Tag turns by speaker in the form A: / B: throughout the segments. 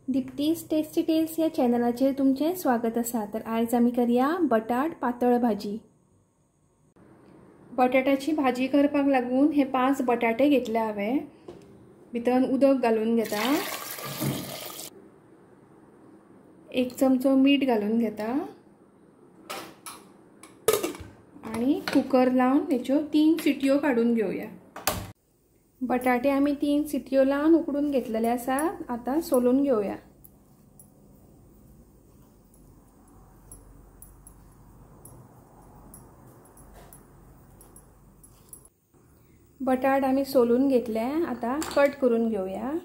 A: दीप्तीज tasty tales या चॅनलाचेर तुमचे स्वागत आसा। तर आज आमी करया बटाट पातळ भाजी। बटाट्याची भाजी करपाक लागून हे 5 बटाटे घेतले हांवें। भितर उदक घालून घेता, 1 चमचो मीठ घालून घेता आणि कुकर लावन हेच्यो 3 सिटयो काढून घेवया। बटाटे आमी 3 सिटयो लावन उकडून घेतलेले आसा। आता सोलून घेवया। बटाट आमी सोलून घेतले, आता कट करून घेवया।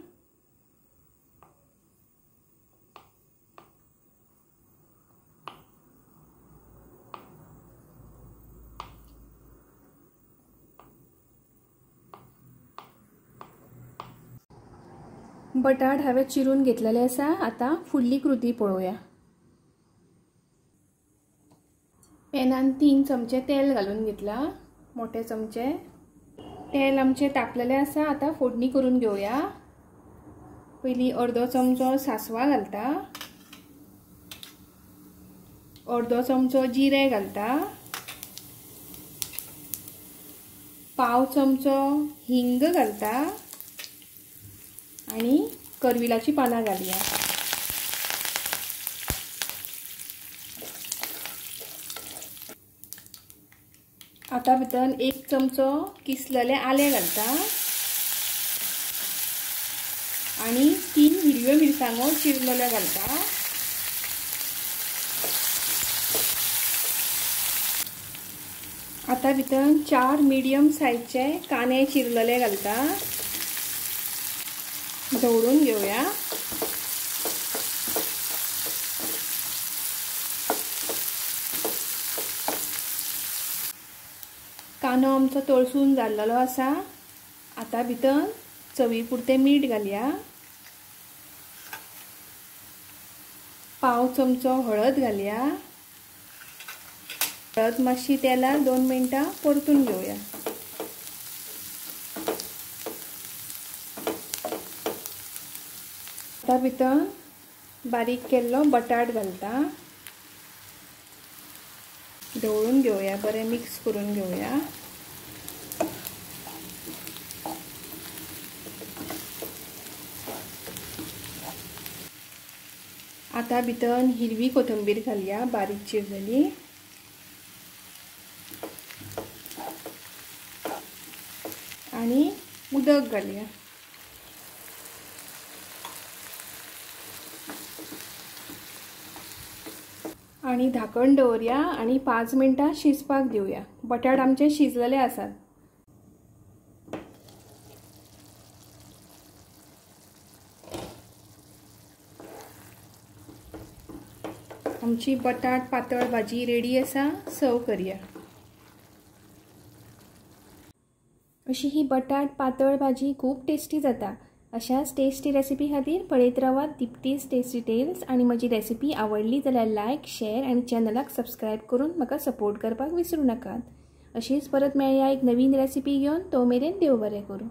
A: बटाट हांवें चिरून घेतलेले आसा। आता फुडली कृती पळोवया। पॅनान 3 चमचे तेल घालून घेतला, मोठे चमचे। तेल आमचे तापलेले आसा। आता फोडणी करून घेवया। पयली अर्दो चमचो सासवा घालता, अर्दो चमचो जिरे घालता, पाव चमचो हिंग घालता आणि करविलाची पानां घालया। आता भितर 1 चमचो किसलेले आले घालता आणि 3 हिरव्यो मिरसांगो चिरलेल्यो घालता। आता भितर 4 मीडियम साइजचे कांदे चिरलेले घालता। दवरून घेवया। कांदो आमचो तळसून जाल्लो आसा। आता भितर चवी पुरते मीठ घालया, पाव चमचो हळद घालया। हळद मातशी तेलार 2 मिनटां परतून घेवया। आता भितर बारीक केल्लो बटाट घालता, ढवळून घेवया, बरें मिक्स करून घेवया। आता भितर हिरवी कोथिंबीर घालया, बारीक चिरलेली। आणि उदक घालया। आणि धाकण दवरया आणि 5 मिनटां शिजपाक दिवया। बटाट आमचे शिजलेले आसात। आमची बटाट पातळ भाजी रेडी आसा, सर्व करया। अशी ही बटाट पातळ भाजी खूप टेस्टी जाता। अशाच टेस्टी रेसिपी खातीर पळयत रावात दीप्तीज टेस्टी टेल्स। आणि म्हजी रेसिपी आवडली जाल्यार लायक, शेअर आणि चॅनलाक सबस्क्राईब करून म्हाका सपोर्ट करपाक विसरू नाकात। अशीच परत मेळया एक नवीन रेसिपी घेवन। तो मेरेन देव बरें करूं।